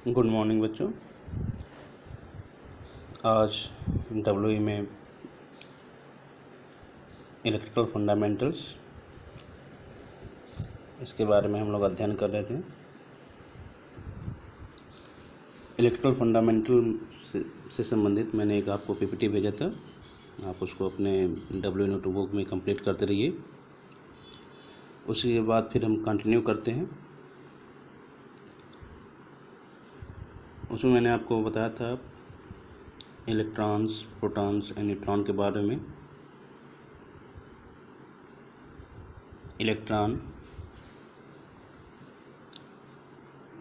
Good morning बच्चों। आज W में इलेक्ट्रिकल फंडामेंटल्स इसके बारे में हम लोग अध्ययन कर रहे थे। इलेक्ट्रिकल फंडामेंटल से संबंधित मैंने एक आपको पीपीटी भेजा था, आप उसको अपने डब्ल्यू नोटबुक में कंप्लीट करते रहिए। उसके बाद फिर हम कंटिन्यू करते हैं। उसमें मैंने आपको बताया था इलेक्ट्रॉन्स, प्रोटॉन्स एंड न्यूट्रॉन के बारे में। इलेक्ट्रॉन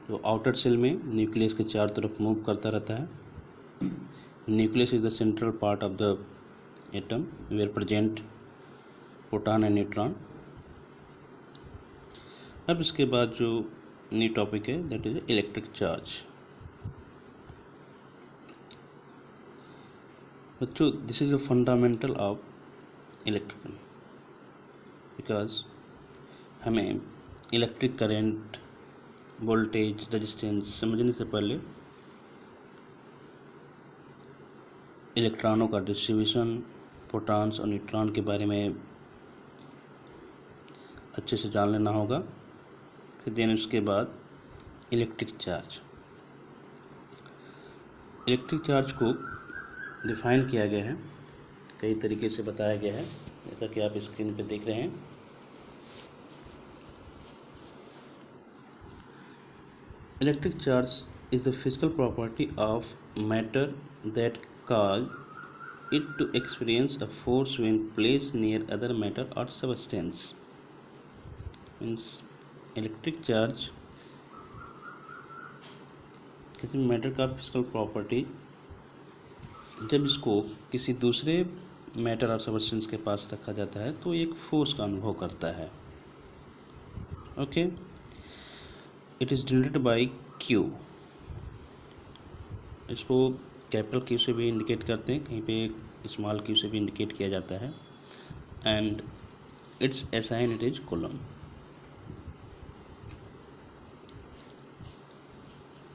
जो आउटर सेल में न्यूक्लियस के चारों तरफ मूव करता रहता है। Nucleus is the central part of the atom where present proton and neutron. अब इसके बाद जो न्यू टॉपिक है दैट इज इलेक्ट्रिक चार्ज। बच्चों, this is a fundamental of electrical, because हमें इलेक्ट्रिक करंट, वोल्टेज, रेजिस्टेंस समझने से पहले इलेक्ट्रॉनों का डिस्ट्रीब्यूशन, प्रोटॉन्स और न्यूट्रॉन के बारे में अच्छे से जान लेना होगा। फिर देन उसके बाद इलेक्ट्रिक चार्ज। इलेक्ट्रिक चार्ज को डिफाइन किया गया है, कई तरीके से बताया गया है, जैसा कि आप स्क्रीन पे देख रहे हैं। Electric charge is the physical property of matter that cause it to experience a force when placed near other matter or substance. Means electric charge किसी मैटर का फिजिकल प्रॉपर्टी जब इसको किसी दूसरे मैटर और सबस्टेंस के पास रखा जाता है तो एक फोर्स का अनुभव करता है। Okay, it is denoted by Q. इसको कैपिटल क्यू से भी इंडिकेट करते हैं, कहीं पे स्मॉल क्यू से भी इंडिकेट किया जाता है। And it's assign it is coulomb.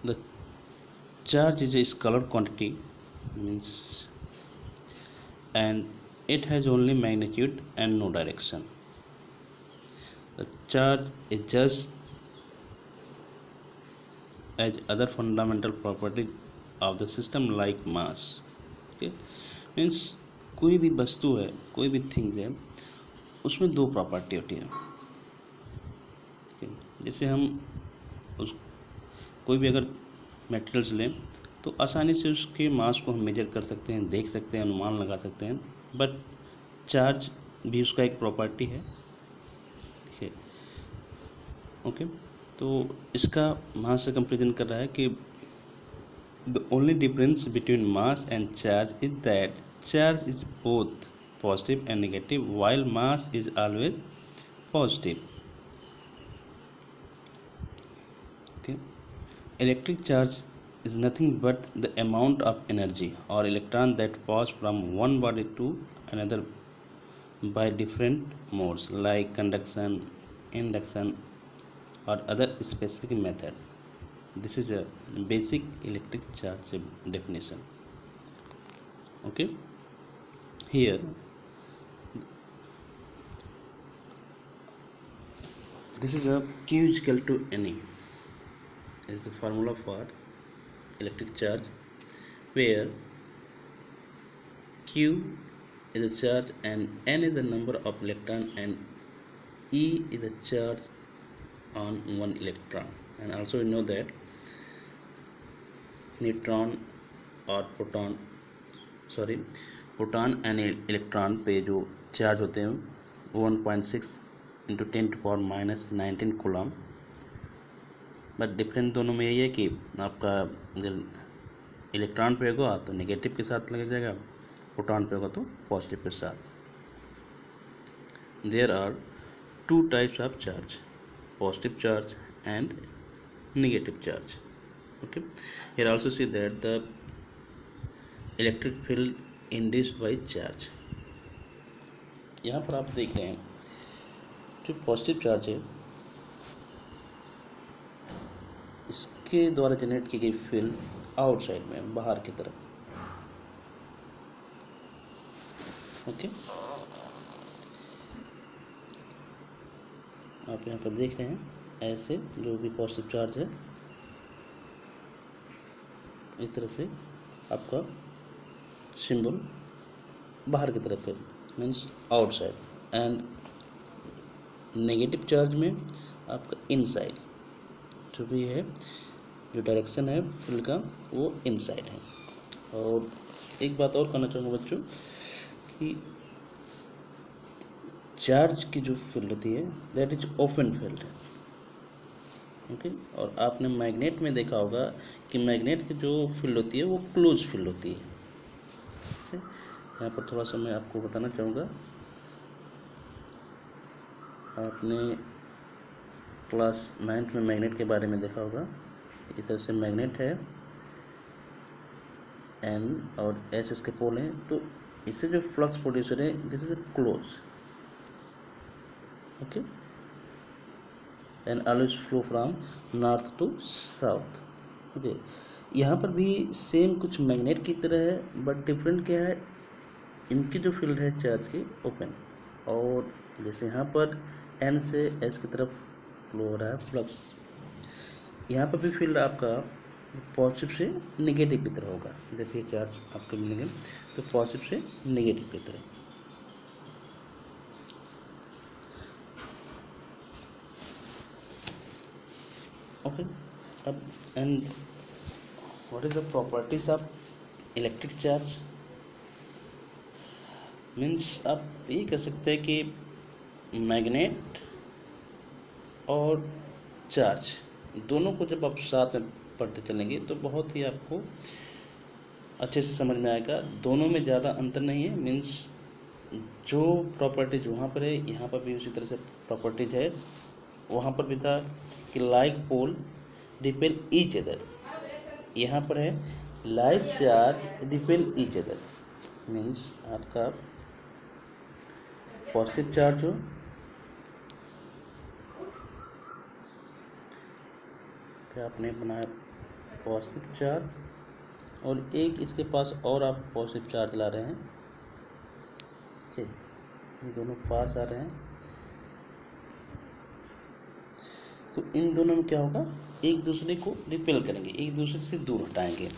The charge is a scalar quantity means and it has only magnitude and no direction. The charge is just as other fundamental property of the system like mass. Okay, means कोई भी वस्तु है, कोई भी thing है, उसमें दो property होती है। okay? जैसे हम उस कोई भी अगर मटेरियल्स लें तो आसानी से उसके मास को हम मेजर कर सकते हैं, देख सकते हैं, अनुमान लगा सकते हैं। बट चार्ज भी उसका एक प्रॉपर्टी है, ठीक है। ओके, तो इसका मास से कंपेरिजन कर रहा है कि the only difference between mass and charge is that charge is both positive and negative while mass is always positive. Okay, electric charge is nothing but the amount of energy or electron that pass from one body to another by different modes like conduction, induction or other specific method. This is a basic electric charge definition. Okay, here this is a Q is equal to NE is the formula for electric charge, where Q is the charge and N is the number of electron and E is the charge on one electron. And also we know that neutron और proton and electron पे जो charge होते हैं 1.6 × 10⁻⁻19 coulomb. But difference दोनों में यही है कि आपका इलेक्ट्रॉन पे होगा तो नेगेटिव के साथ लग जाएगा, प्रोटॉन पे होगा तो पॉजिटिव के साथ। There are two types of charge, positive charge and negative charge. Okay, here also see that the electric field induced by charge. यहाँ पर आप देख रहे हैं जो पॉजिटिव चार्ज है के द्वारा जनरेट की गई फील्ड आउटसाइड में, बाहर की तरफ। ओके, आप यहाँ पर देख रहे हैं ऐसे जो भी पॉजिटिव चार्ज है इस तरह से आपका सिंबल बाहर की तरफ है, means outside, and negative charge में आपका इनसाइड, जो भी है जो डायरेक्शन है फील्ड का वो इनसाइड है। और एक बात और कहना चाहूँगा बच्चों कि चार्ज की जो फील्ड होती है that is open field. Okay, और आपने मैग्नेट में देखा होगा कि मैग्नेट की जो फील्ड होती है वो क्लोज फील्ड होती है। यहाँ पर थोड़ा सा मैं आपको बताना चाहूँगा, आपने क्लास 9th में मैग्नेट के बारे में देखा होगा। इस तरह से मैग्नेट है एन और एस इसके पोल हैं, तो इससे जो फ्लक्स प्रोड्यूसर है this is close. Okay, and always flow from north to south. Okay, यहाँ पर भी सेम कुछ मैग्नेट की तरह है, बट डिफरेंट क्या है, इनकी जो फील्ड है चार्ज की ओपन, और जैसे यहाँ पर एन से एस की तरफ फ्लो हो रहा है फ्लक्स, यहाँ पर भी फील्ड आपका पॉजिटिव से नेगेटिव की तरह होगा। देखिए चार्ज आपका मिलेंगे तो पॉजिटिव से नेगेटिव की तरह। ओके, अब and what is the properties of electric charge? Means आप ये कह सकते हैं कि मैग्नेट और चार्ज दोनों को जब आप साथ में पढ़ते चलेंगे तो बहुत ही आपको अच्छे से समझ में आएगा। दोनों में ज़्यादा अंतर नहीं है, मीन्स जो प्रॉपर्टीज वहाँ पर है यहाँ पर भी उसी तरह से प्रॉपर्टीज है। वहाँ पर भी था कि like pole repel each other, यहाँ पर है like charge repel each other. Means आपका पॉजिटिव चार्ज हो फिर आपने बनाया पॉजिटिव चार्ज और एक इसके पास और आप पॉजिटिव चार्ज ला रहे हैं, ठीक, ये दोनों पास आ रहे हैं, तो इन दोनों में क्या होगा, एक दूसरे को रिपेल करेंगे, एक दूसरे से दूर हटाएंगे।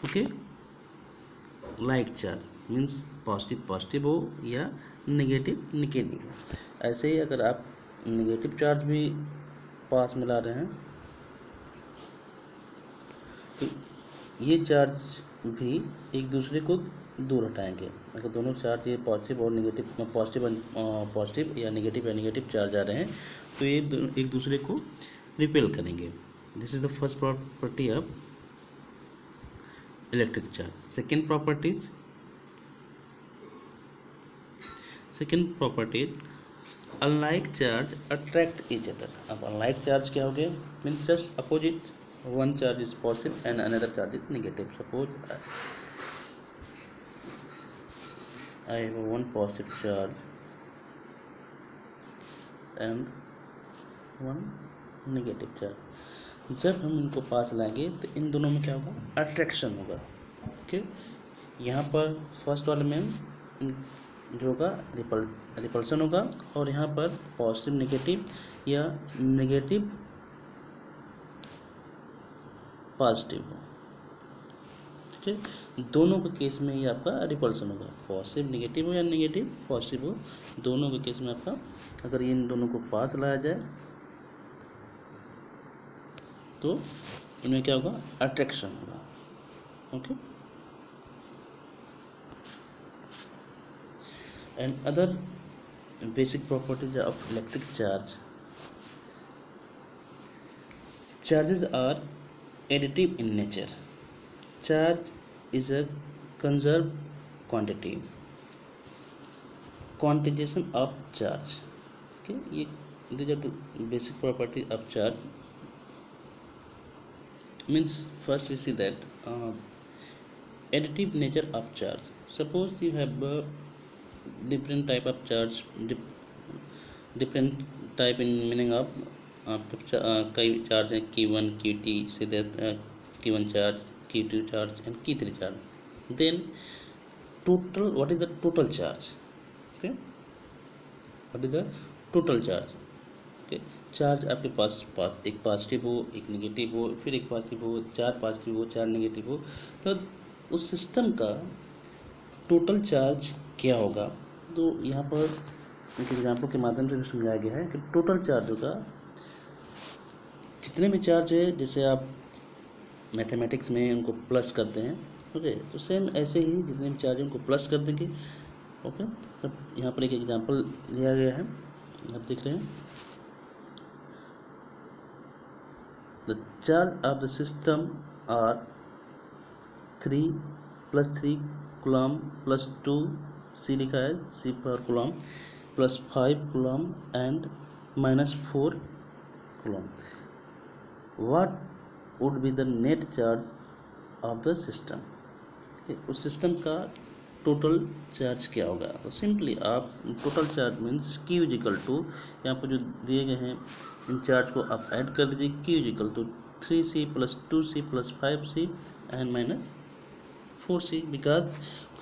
Okay, like charge means positive positive हो या नेगेटिव नेगेटिव हो। ऐसे ही अगर आप नेगेटिव चार्ज भी पास मिला रहे हैं तो ये चार्ज भी एक दूसरे को दूर हटाएंगे। अगर दोनों चार्ज ये पॉजिटिव और नेगेटिव पॉजिटिव या नेगेटिव चार्ज आ रहे हैं तो ये एक दूसरे को रिपेल करेंगे। This is the first property of electric charge. Second property unlike charge attract each other. अब अनलाइक चार्ज क्या हो गया, means just opposite, one charge is positive and another charge is negative. Suppose I have one positive charge and one negative charge। जब हम इनको पास लाएंगे तो इन दोनों में क्या होगा, अट्रैक्शन होगा। ओके, यहाँ पर फर्स्ट वाले में जो होगा रिपल्सन होगा और यहाँ पर पॉजिटिव नेगेटिव या नेगेटिव पॉजिटिव हो। ठीक है, दोनों के केस में ये आपका रिपल्सन होगा, पॉजिटिव नेगेटिव हो या नेगेटिव पॉजिटिव हो, दोनों के केस में आपका अगर इन दोनों को पास लाया जाए तो इनमें क्या होगा, अट्रैक्शन होगा। Okay, and other basic properties of electric charge. Charges are additive in nature. Charge is a conserved quantity, quantization of charge. Okay, these are the basic properties of charge. Means first we see that additive nature of charge. Suppose you have a different type of charge, different type in meaning of आपके कई charge हैं Q1 Q2 से Q1 charge Q2 charge and Q3 charge. Then total, what is the total charge? Okay, what is the total charge? Okay, charge आपके पास एक positive हो, एक negative हो, फिर एक पॉजिटिव हो, चार पॉजिटिव हो, चार नेगेटिव हो, तो उस सिस्टम का टोटल चार्ज क्या होगा. तो यहाँ पर एक एग्जाम्पल के माध्यम से भी समझाया गया है कि टोटल चार्ज होगा जितने भी चार्ज है, जैसे आप मैथमेटिक्स में उनको प्लस करते हैं. ओके, तो सेम ऐसे ही जितने भी चार्ज हैं उनको प्लस कर देंगे. ओके, सब यहाँ पर एक एग्जाम्पल लिया गया है, आप देख रहे हैं. The charge of the system are 3 + 3 coulomb + 2 C लिखा है, C पर coulomb + 5 coulomb and -4 coulomb. What would be the net charge of the system? उस सिस्टम का टोटल चार्ज क्या होगा. तो सिंपली आप total charge means Q equal to, यहाँ पर जो दिए गए हैं इन चार्ज को आप ऐड कर दीजिए. Q equal to 3C + 2C + 5C and -4C, because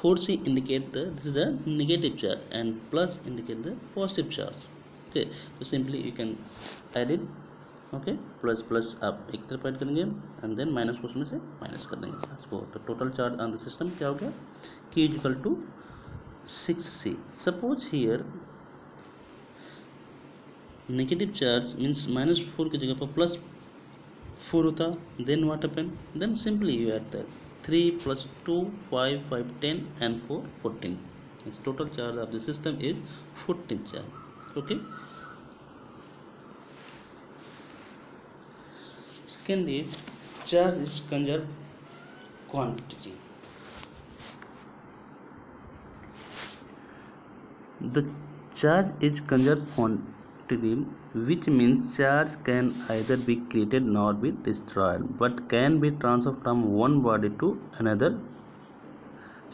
4C indicate this is a negative charge and plus indicate the positive charge. Okay, so simply you can add it. Okay, plus plus आप एक तरफ add करेंगे and then minus को उसमें से minus कर देंगे इसको. तो total charge on the system क्या हो गया, Q equal to 6C. Suppose here negative charge means -4 की जगह पर +4 होता, then what happen, then simply you add that 3 + 2 5 5 10 and 4 14. Total charge of the system is 14 charge. Okay, second is charge is conserved quantity. The charge is conserved quantity, which means charge can either be created nor be destroyed, but can be transferred from one body to another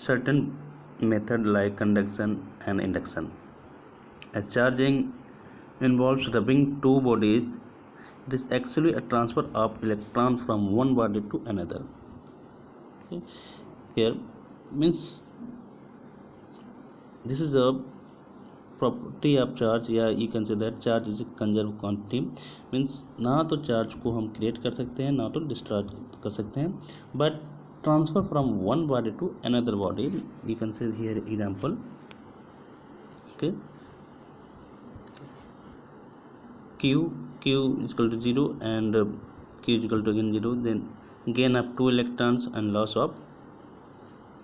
certain method like conduction and induction. As charging involves rubbing two bodies, it is actually a transfer of electrons from one body to another. Okay. Here means this is a property of charge, या you can say that charge is a conserved quantity. means ना तो charge को हम create कर सकते हैं, ना तो डिस्ट्रॉय कर सकते हैं, but transfer from one body to another body. You can say here example. Okay, Q is equal to 0 and Q is equal to again 0, then gain of 2 electrons and loss of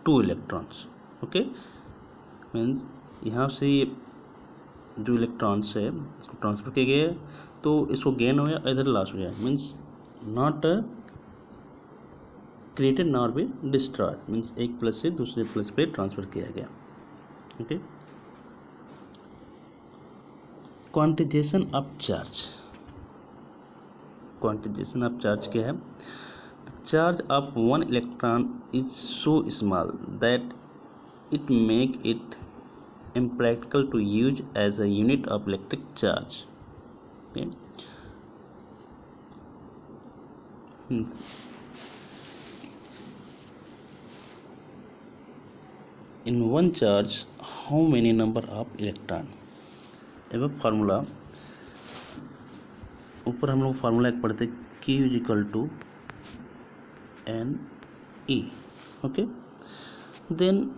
2 electrons. Okay, means यहाँ से जो electrons है इसको transfer किया गया है, तो इसको गेन हो गया, इधर लॉस हो गया. मीन्स नॉट क्रिएटेड नॉर भी डिस्ट्रॉयड, मीन्स एक प्लस से दूसरे प्लस पे ट्रांसफर किया गया. Okay, quantisation of charge. Quantisation of charge क्या है. Charge of one electron is so small that it make it impractical to use as a unit of electric charge. Okay. In one charge, how many number of electron? एवं formula ऊपर हम लोग formula एक पढ़ते Q is equal to NE. Okay, then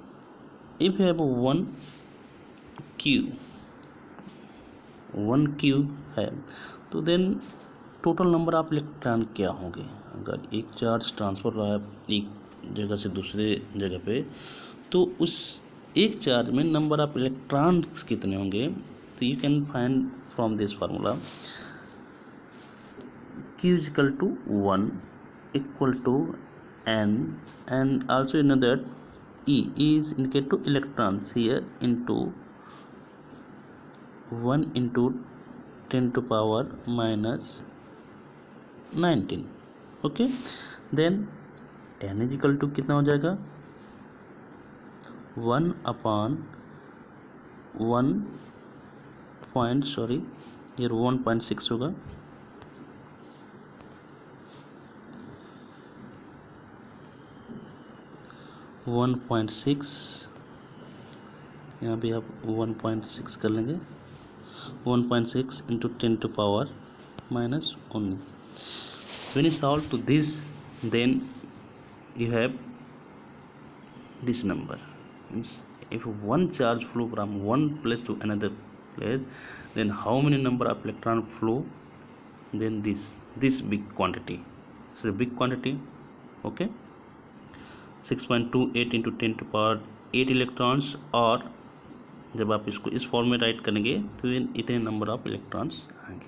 if you have one Q है, तो देन total number of electron क्या होंगे. अगर एक चार्ज ट्रांसफर रहा है एक जगह से दूसरे जगह पे, तो उस एक चार्ज में नंबर ऑफ इलेक्ट्रॉन्स कितने होंगे. तो you can find from this formula Q is equal to 1 equal to N, and also you know that E is indicated to electrons here into 1 into 10 to power minus 19. Okay, then N is equal to कितना हो जाएगा 1 upon 1 point, sorry ये 1.6 होगा. 1.6, यहाँ भी आप 1.6 कर लेंगे। 1.6 into 10⁻⁻19। When you solve to this, then you have this number. Means if one charge flow from one place to another place, then how many number of electron flow? Then this big quantity. So big quantity, okay, 6.28 into 10⁸ electrons, और जब आप इसको इस form में right करेंगे तो इतने number of electrons आएंगे।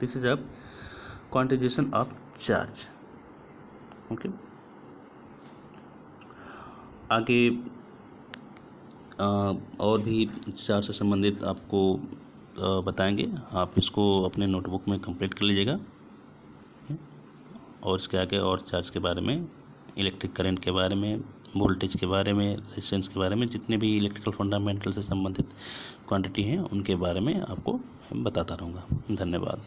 This is a quantisation of charge. Okay, आगे और भी चार्ज से संबंधित आपको बताएंगे। आप इसको अपने नोटबुक में कंप्लीट कर लीजिएगा, और इसके आगे और चार्ज के बारे में, इलेक्ट्रिक करंट के बारे में, वोल्टेज के बारे में, रेजिस्टेंस के बारे में, जितने भी इलेक्ट्रिकल फंडामेंटल से संबंधित क्वांटिटी हैं उनके बारे में आपको बताता रहूँगा। धन्यवाद।